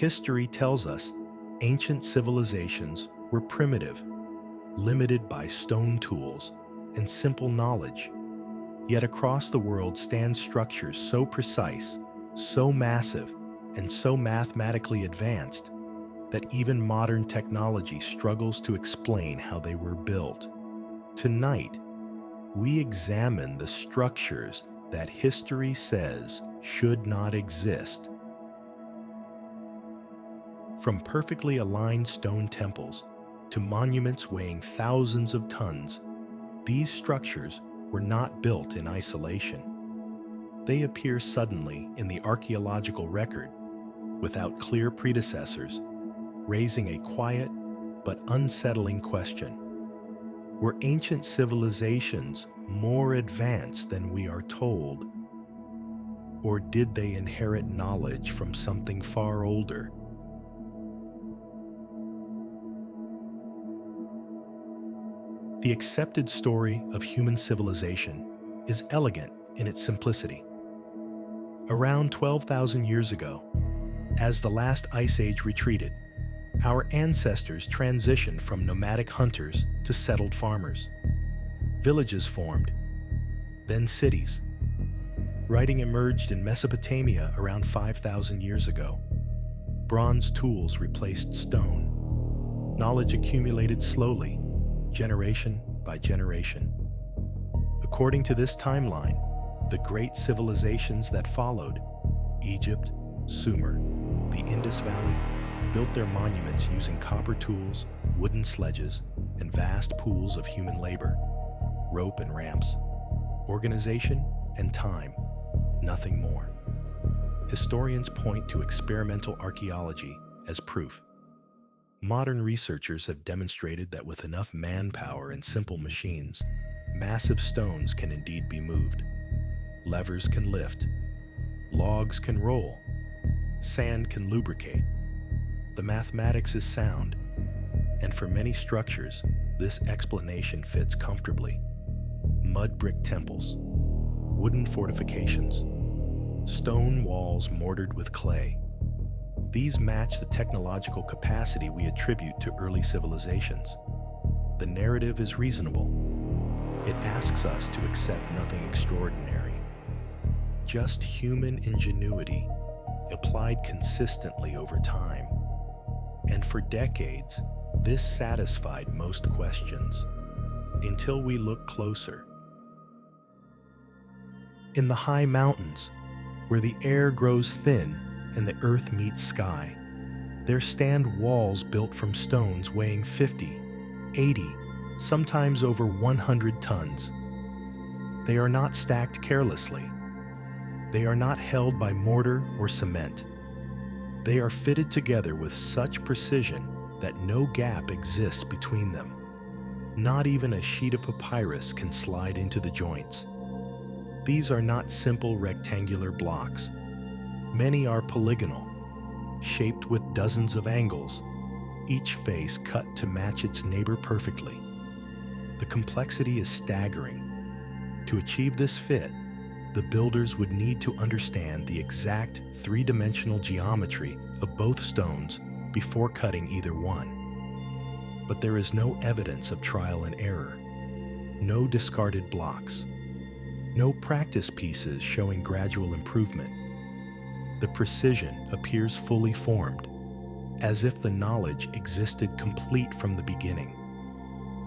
History tells us ancient civilizations were primitive, limited by stone tools and simple knowledge. Yet across the world stand structures so precise, so massive, and so mathematically advanced that even modern technology struggles to explain how they were built. Tonight, we examine the structures that history says should not exist. From perfectly aligned stone temples to monuments weighing thousands of tons, these structures were not built in isolation. They appear suddenly in the archaeological record, without clear predecessors, raising a quiet but unsettling question. Were ancient civilizations more advanced than we are told? Or did they inherit knowledge from something far older? The accepted story of human civilization is elegant in its simplicity. Around 12,000 years ago, as the last ice age retreated, our ancestors transitioned from nomadic hunters to settled farmers. Villages formed, then cities. Writing emerged in Mesopotamia around 5,000 years ago. Bronze tools replaced stone. Knowledge accumulated slowly, generation by generation. According to this timeline, the great civilizations that followed, Egypt, Sumer, the Indus Valley, built their monuments using copper tools, wooden sledges, and vast pools of human labor, rope and ramps, organization and time, nothing more. Historians point to experimental archaeology as proof. Modern researchers have demonstrated that with enough manpower and simple machines, massive stones can indeed be moved. Levers can lift, logs can roll, sand can lubricate. The mathematics is sound, and for many structures, this explanation fits comfortably. Mud brick temples, wooden fortifications, stone walls mortared with clay. These match the technological capacity we attribute to early civilizations. The narrative is reasonable. It asks us to accept nothing extraordinary, just human ingenuity applied consistently over time. And for decades, this satisfied most questions, until we look closer. In the high mountains, where the air grows thin and the earth meets sky, there stand walls built from stones weighing 50, 80, sometimes over 100 tons. They are not stacked carelessly. They are not held by mortar or cement. They are fitted together with such precision that no gap exists between them. Not even a sheet of papyrus can slide into the joints. These are not simple rectangular blocks. Many are polygonal, shaped with dozens of angles, each face cut to match its neighbor perfectly. The complexity is staggering. To achieve this fit, the builders would need to understand the exact three-dimensional geometry of both stones before cutting either one. But there is no evidence of trial and error, no discarded blocks, no practice pieces showing gradual improvement. The precision appears fully formed, as if the knowledge existed complete from the beginning.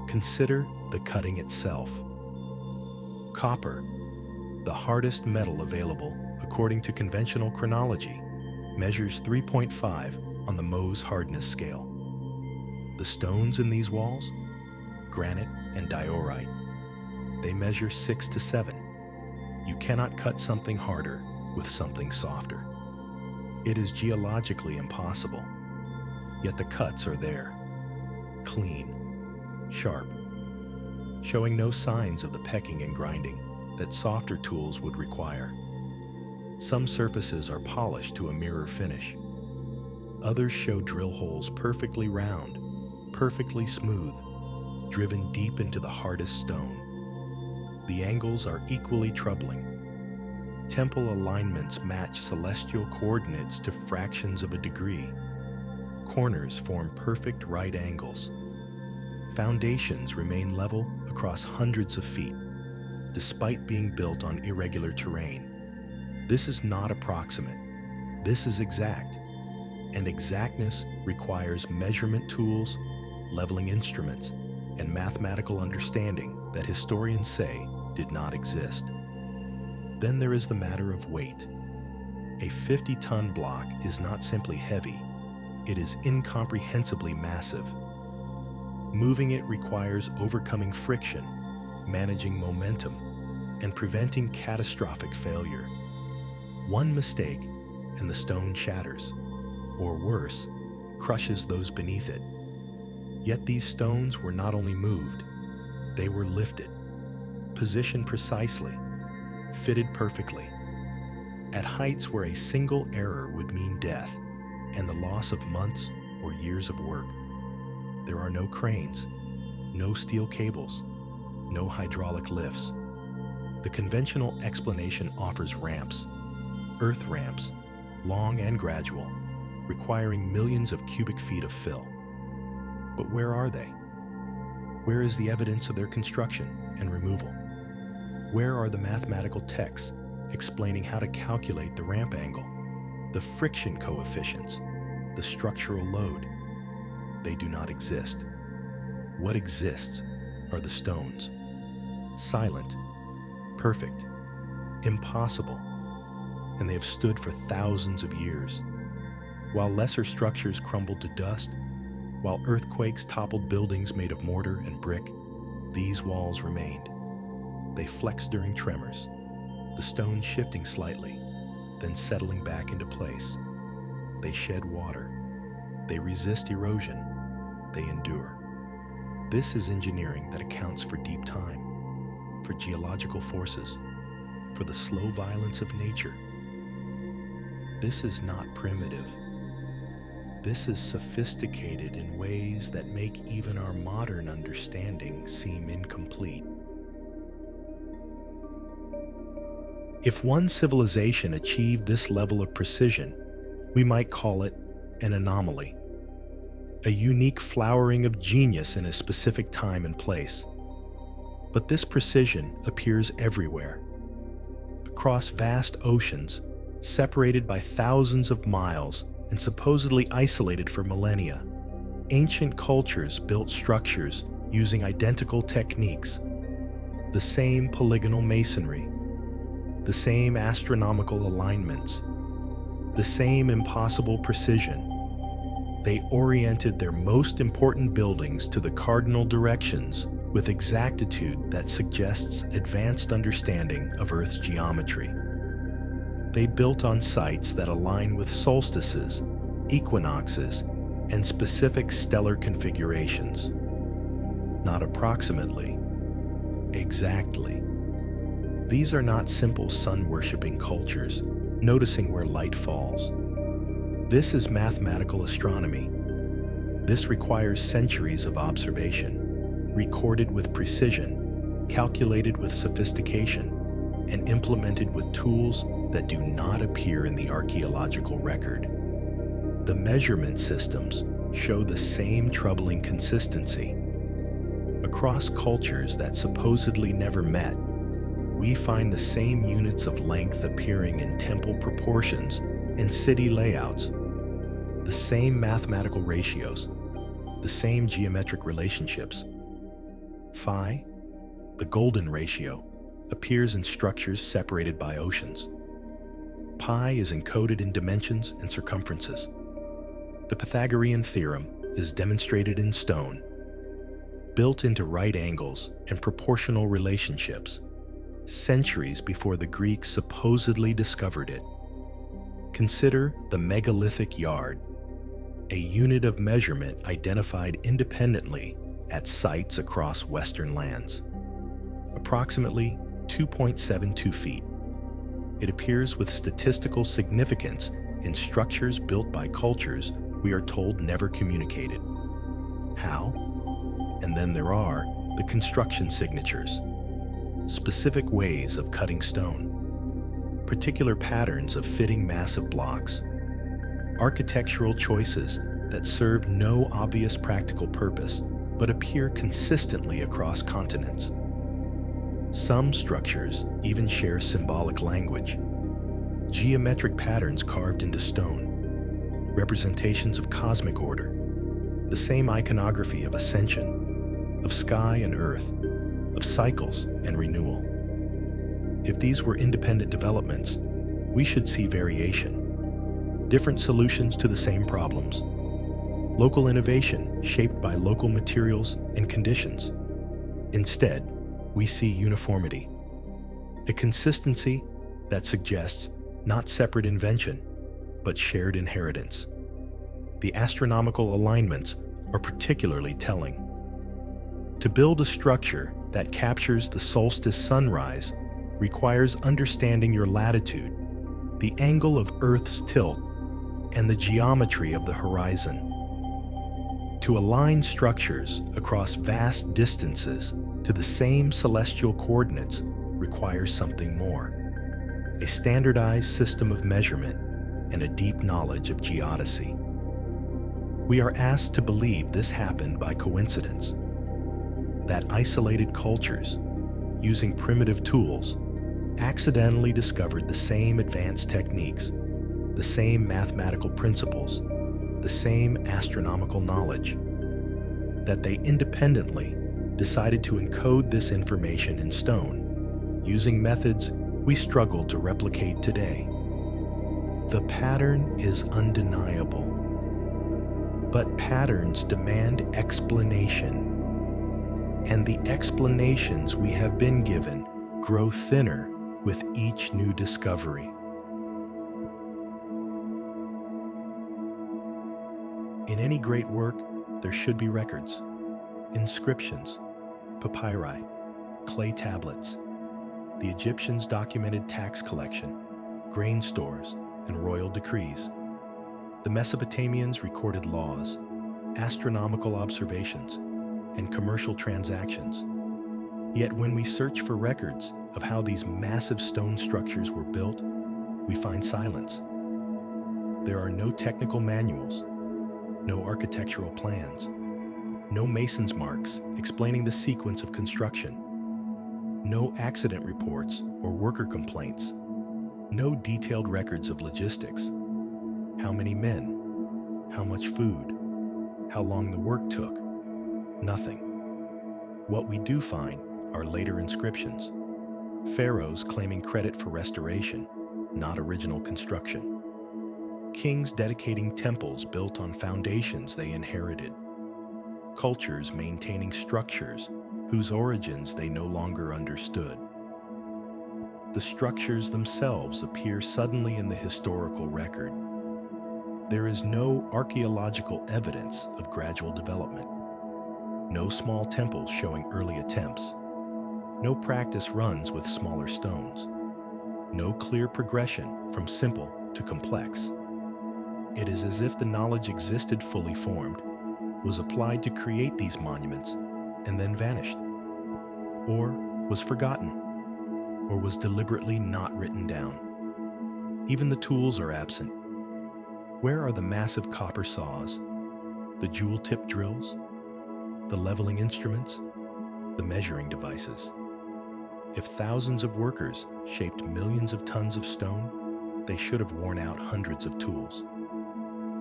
Consider the cutting itself. Copper, the hardest metal available according to conventional chronology, measures 3.5 on the Mohs hardness scale. The stones in these walls? Granite and diorite. They measure 6 to 7. You cannot cut something harder with something softer. It is geologically impossible, yet the cuts are there, clean, sharp, showing no signs of the pecking and grinding that softer tools would require. Some surfaces are polished to a mirror finish. Others show drill holes perfectly round, perfectly smooth, driven deep into the hardest stone. The angles are equally troubling. Temple alignments match celestial coordinates to fractions of a degree. Corners form perfect right angles. Foundations remain level across hundreds of feet, despite being built on irregular terrain. This is not approximate. This is exact. And exactness requires measurement tools, leveling instruments, and mathematical understanding that historians say did not exist. Then there is the matter of weight. A 50-ton block is not simply heavy, it is incomprehensibly massive. Moving it requires overcoming friction, managing momentum, and preventing catastrophic failure. One mistake, and the stone shatters, or worse, crushes those beneath it. Yet these stones were not only moved, they were lifted, positioned precisely, fitted perfectly, at heights where a single error would mean death and the loss of months or years of work. There are no cranes, no steel cables, no hydraulic lifts. The conventional explanation offers ramps, earth ramps, long and gradual, requiring millions of cubic feet of fill. But where are they? Where is the evidence of their construction and removal? Where are the mathematical texts explaining how to calculate the ramp angle, the friction coefficients, the structural load? They do not exist. What exists are the stones. Silent, perfect, impossible, and they have stood for thousands of years. While lesser structures crumbled to dust, while earthquakes toppled buildings made of mortar and brick, these walls remained. They flexed during tremors, the stones shifting slightly, then settling back into place. They shed water. They resist erosion. They endure. This is engineering that accounts for deep time, for geological forces, for the slow violence of nature. This is not primitive. This is sophisticated in ways that make even our modern understanding seem incomplete. If one civilization achieved this level of precision, we might call it an anomaly, a unique flowering of genius in a specific time and place. But this precision appears everywhere. Across vast oceans, separated by thousands of miles and supposedly isolated for millennia, ancient cultures built structures using identical techniques, the same polygonal masonry, the same astronomical alignments, the same impossible precision. They oriented their most important buildings to the cardinal directions with exactitude that suggests advanced understanding of Earth's geometry. They built on sites that align with solstices, equinoxes, and specific stellar configurations. Not approximately, exactly. These are not simple sun-worshipping cultures, noticing where light falls. This is mathematical astronomy. This requires centuries of observation, recorded with precision, calculated with sophistication, and implemented with tools that do not appear in the archaeological record. The measurement systems show the same troubling consistency. Across cultures that supposedly never met, we find the same units of length appearing in temple proportions and city layouts, the same mathematical ratios, the same geometric relationships. Phi, the golden ratio, appears in structures separated by oceans. Pi is encoded in dimensions and circumferences. The Pythagorean theorem is demonstrated in stone, built into right angles and proportional relationships, centuries before the Greeks supposedly discovered it. Consider the megalithic yard, a unit of measurement identified independently at sites across Western lands. Approximately 2.72 feet. It appears with statistical significance in structures built by cultures we are told never communicated. How? And then there are the construction signatures, specific ways of cutting stone. particular patterns of fitting massive blocks, architectural choices that serve no obvious practical purpose but appear consistently across continents. Some structures even share symbolic language, geometric patterns carved into stone, representations of cosmic order, the same iconography of ascension, of sky and earth, of cycles and renewal. If these were independent developments, we should see variation, different solutions to the same problems, local innovation shaped by local materials and conditions. Instead, we see uniformity, a consistency that suggests not separate invention, but shared inheritance. The astronomical alignments are particularly telling. To build a structure that captures the solstice sunrise requires understanding your latitude, the angle of Earth's tilt, and the geometry of the horizon. To align structures across vast distances to the same celestial coordinates requires something more: a standardized system of measurement and a deep knowledge of geodesy. We are asked to believe this happened by coincidence, that isolated cultures, using primitive tools, accidentally discovered the same advanced techniques, the same mathematical principles, the same astronomical knowledge, that they independently decided to encode this information in stone, using methods we struggle to replicate today. The pattern is undeniable, but patterns demand explanation, and the explanations we have been given grow thinner with each new discovery. In any great work, there should be records, inscriptions, papyri, clay tablets. The Egyptians documented tax collection, grain stores, and royal decrees. The Mesopotamians recorded laws, astronomical observations, and commercial transactions. Yet when we search for records of how these massive stone structures were built, we find silence. There are no technical manuals, no architectural plans, no mason's marks explaining the sequence of construction, no accident reports or worker complaints, no detailed records of logistics. How many men? How much food? How long the work took? Nothing. What we do find are later inscriptions, pharaohs claiming credit for restoration, not original construction, kings dedicating temples built on foundations they inherited, cultures maintaining structures whose origins they no longer understood. The structures themselves appear suddenly in the historical record. There is no archaeological evidence of gradual development, no small temples showing early attempts, no practice runs with smaller stones, no clear progression from simple to complex. It is as if the knowledge existed fully formed, was applied to create these monuments, and then vanished, or was forgotten, or was deliberately not written down. Even the tools are absent. Where are the massive copper saws, the jewel-tipped drills, the leveling instruments, the measuring devices? If thousands of workers shaped millions of tons of stone, they should have worn out hundreds of tools.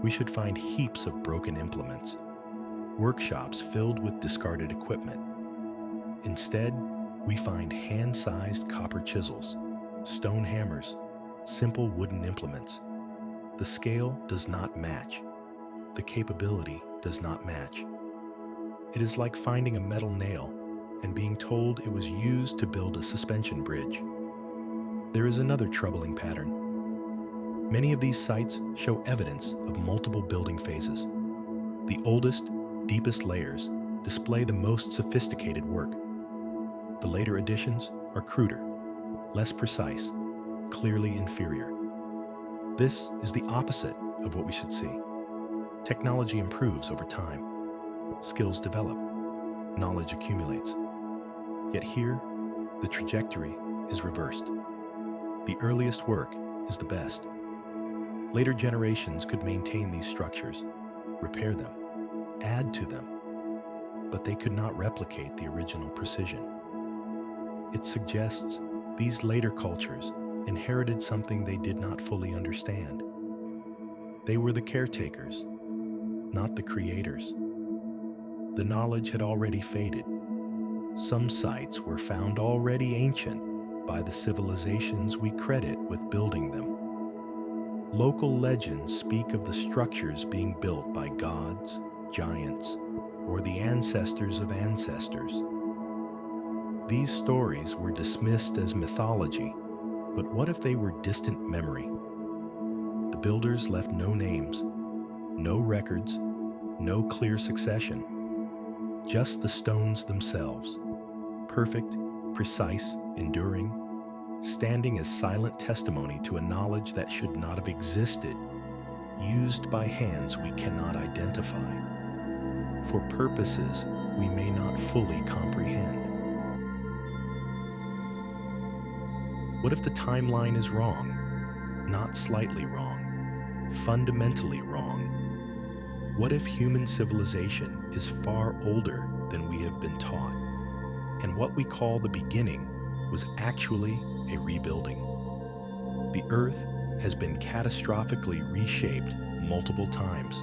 We should find heaps of broken implements, workshops filled with discarded equipment. Instead, we find hand-sized copper chisels, stone hammers, simple wooden implements. The scale does not match. The capability does not match. It is like finding a metal nail and being told it was used to build a suspension bridge. There is another troubling pattern. Many of these sites show evidence of multiple building phases. The oldest, deepest layers display the most sophisticated work. The later additions are cruder, less precise, clearly inferior. This is the opposite of what we should see. Technology improves over time. Skills develop. Knowledge accumulates. Yet here, the trajectory is reversed. The earliest work is the best. Later generations could maintain these structures, repair them, add to them, but they could not replicate the original precision. It suggests these later cultures inherited something they did not fully understand. They were the caretakers, not the creators. The knowledge had already faded. Some sites were found already ancient by the civilizations we credit with building them. Local legends speak of the structures being built by gods, giants, or the ancestors of ancestors. These stories were dismissed as mythology, but what if they were distant memory? The builders left no names, no records, no clear succession, just the stones themselves, perfect, precise, enduring, standing as silent testimony to a knowledge that should not have existed, used by hands we cannot identify, for purposes we may not fully comprehend. What if the timeline is wrong, not slightly wrong, fundamentally wrong? What if human civilization is far older than we have been taught, and what we call the beginning was actually a rebuilding? The Earth has been catastrophically reshaped multiple times.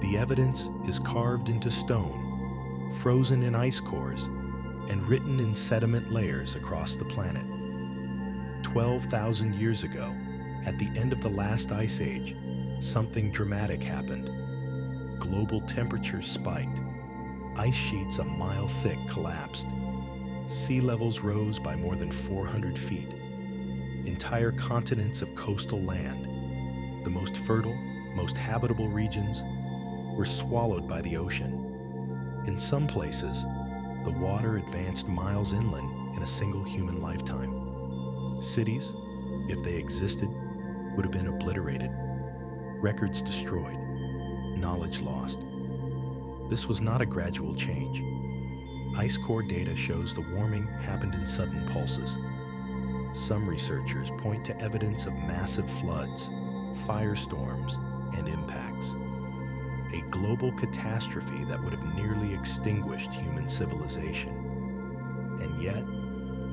The evidence is carved into stone, frozen in ice cores, and written in sediment layers across the planet. 12,000 years ago, at the end of the last ice age, something dramatic happened. Global temperatures spiked. Ice sheets a mile thick collapsed. Sea levels rose by more than 400 feet. Entire continents of coastal land, the most fertile, most habitable regions, were swallowed by the ocean. In some places, the water advanced miles inland in a single human lifetime. Cities, if they existed, would have been obliterated, records destroyed, knowledge lost. This was not a gradual change. Ice core data shows the warming happened in sudden pulses. Some researchers point to evidence of massive floods, firestorms, and impacts. A global catastrophe that would have nearly extinguished human civilization. And yet,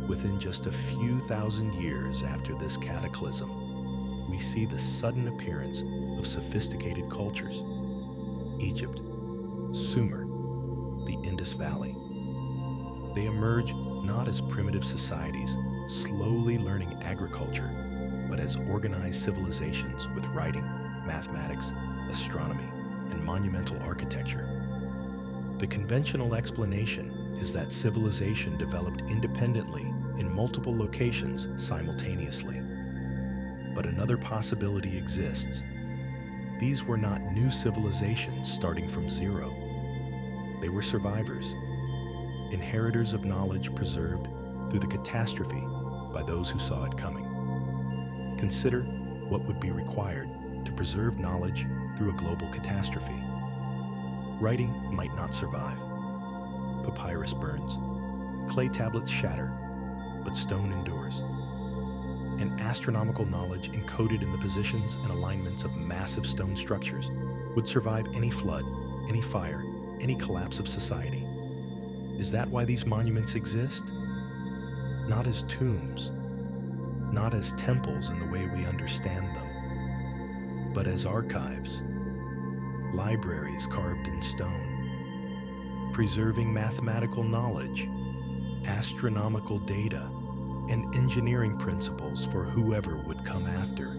within just a few thousand years after this cataclysm, we see the sudden appearance of sophisticated cultures. Egypt, Sumer, the Indus Valley. They emerge not as primitive societies, slowly learning agriculture, but as organized civilizations with writing, mathematics, astronomy, and monumental architecture. The conventional explanation is that civilization developed independently in multiple locations simultaneously. But another possibility exists. These were not new civilizations starting from zero. They were survivors, inheritors of knowledge preserved through the catastrophe by those who saw it coming. Consider what would be required to preserve knowledge through a global catastrophe. Writing might not survive. Papyrus burns. Clay tablets shatter, but stone endures. And astronomical knowledge encoded in the positions and alignments of massive stone structures would survive any flood, any fire, any collapse of society. Is that why these monuments exist? Not as tombs, not as temples in the way we understand them, but as archives, libraries carved in stone, preserving mathematical knowledge, astronomical data, and engineering principles for whoever would come after.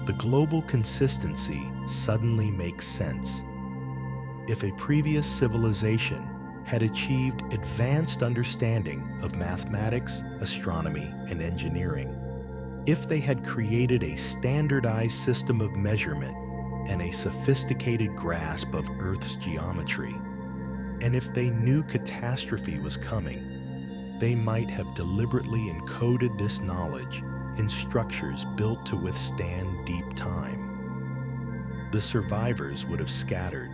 The global consistency suddenly makes sense. If a previous civilization had achieved advanced understanding of mathematics, astronomy, and engineering, if they had created a standardized system of measurement and a sophisticated grasp of Earth's geometry, and if they knew catastrophe was coming, they might have deliberately encoded this knowledge in structures built to withstand deep time. The survivors would have scattered,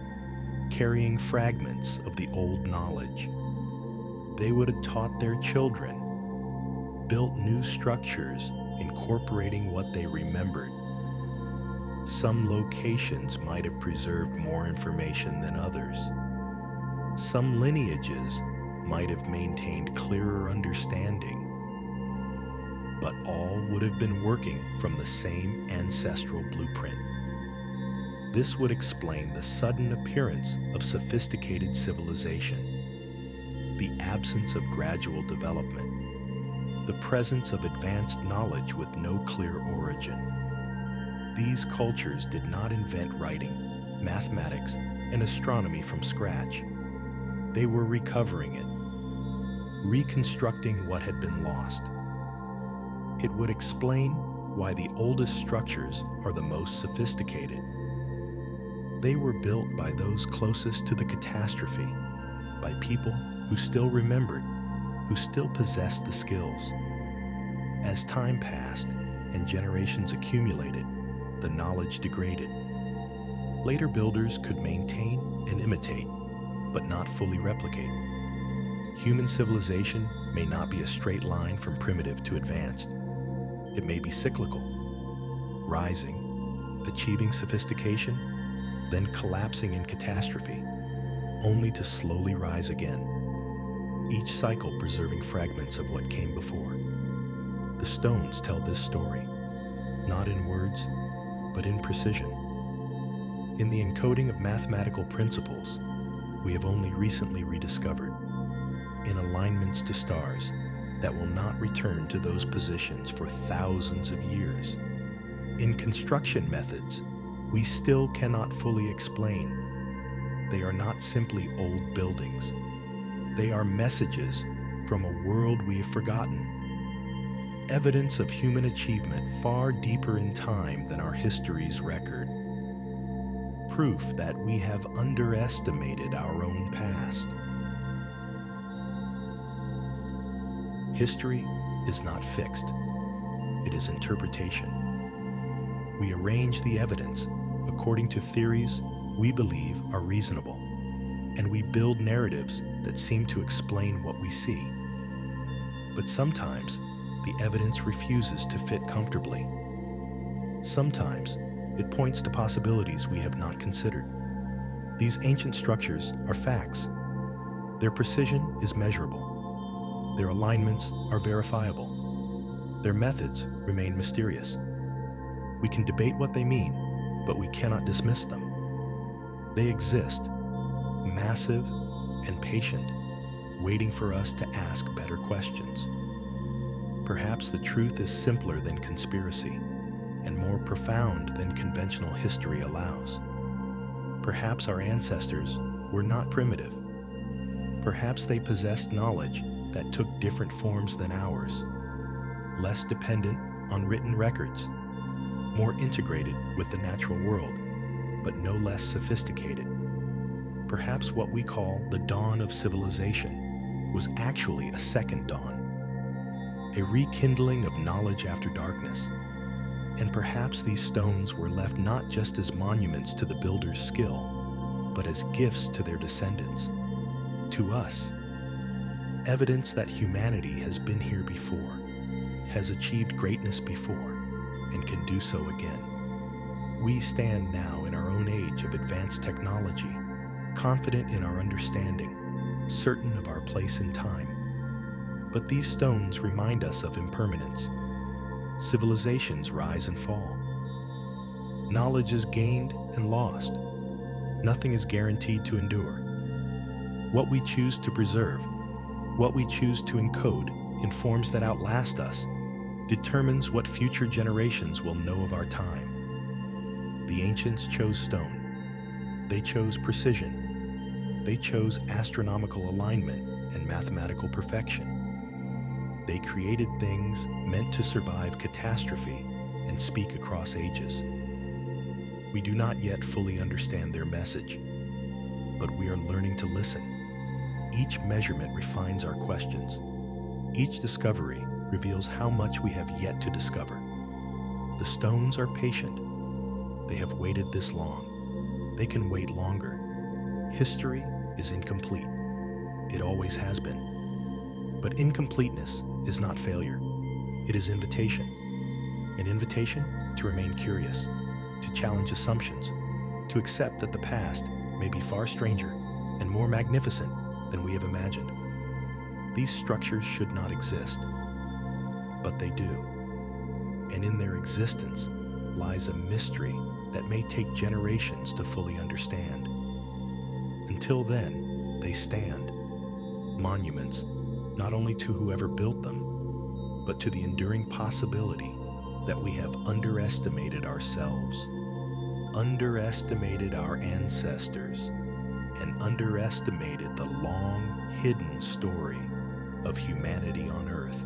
carrying fragments of the old knowledge. They would have taught their children, built new structures incorporating what they remembered. Some locations might have preserved more information than others. Some lineages might have maintained clearer understanding, but all would have been working from the same ancestral blueprint. This would explain the sudden appearance of sophisticated civilization, the absence of gradual development, the presence of advanced knowledge with no clear origin. These cultures did not invent writing, mathematics, and astronomy from scratch. They were recovering it, reconstructing what had been lost. It would explain why the oldest structures are the most sophisticated. They were built by those closest to the catastrophe, by people who still remembered, who still possessed the skills. As time passed and generations accumulated, the knowledge degraded. Later builders could maintain and imitate, but not fully replicate. Human civilization may not be a straight line from primitive to advanced. It may be cyclical, rising, achieving sophistication, then collapsing in catastrophe, only to slowly rise again, each cycle preserving fragments of what came before. The stones tell this story, not in words, but in precision. In the encoding of mathematical principles we have only recently rediscovered, in alignments to stars that will not return to those positions for thousands of years. In construction methods we still cannot fully explain. They are not simply old buildings. They are messages from a world we have forgotten. Evidence of human achievement far deeper in time than our history's record. Proof that we have underestimated our own past. History is not fixed. It is interpretation. We arrange the evidence according to theories we believe are reasonable, and we build narratives that seem to explain what we see. But sometimes, the evidence refuses to fit comfortably. Sometimes, it points to possibilities we have not considered. These ancient structures are facts. Their precision is measurable. Their alignments are verifiable. Their methods remain mysterious. We can debate what they mean, but we cannot dismiss them. They exist, massive and patient, waiting for us to ask better questions. Perhaps the truth is simpler than conspiracy and more profound than conventional history allows. Perhaps our ancestors were not primitive. Perhaps they possessed knowledge that took different forms than ours, less dependent on written records, more integrated with the natural world, but no less sophisticated. Perhaps what we call the dawn of civilization was actually a second dawn, a rekindling of knowledge after darkness. And perhaps these stones were left not just as monuments to the builder's skill, but as gifts to their descendants, to us. Evidence that humanity has been here before, has achieved greatness before, and can do so again. We stand now in our own age of advanced technology, confident in our understanding, certain of our place in time. But these stones remind us of impermanence. Civilizations rise and fall. Knowledge is gained and lost. Nothing is guaranteed to endure. What we choose to preserve, what we choose to encode in forms that outlast us, determines what future generations will know of our time. The ancients chose stone. They chose precision. They chose astronomical alignment and mathematical perfection. They created things meant to survive catastrophe and speak across ages. We do not yet fully understand their message, but we are learning to listen. Each measurement refines our questions. Each discovery reveals how much we have yet to discover. The stones are patient. They have waited this long. They can wait longer. History is incomplete. It always has been. But incompleteness is not failure. It is an invitation to remain curious, to challenge assumptions, to accept that the past may be far stranger and more magnificent than we have imagined. These structures should not exist, but they do. And in their existence lies a mystery that may take generations to fully understand. Until then, they stand, monuments, not only to whoever built them, but to the enduring possibility that we have underestimated ourselves, underestimated our ancestors, and underestimated the long hidden story of humanity on Earth.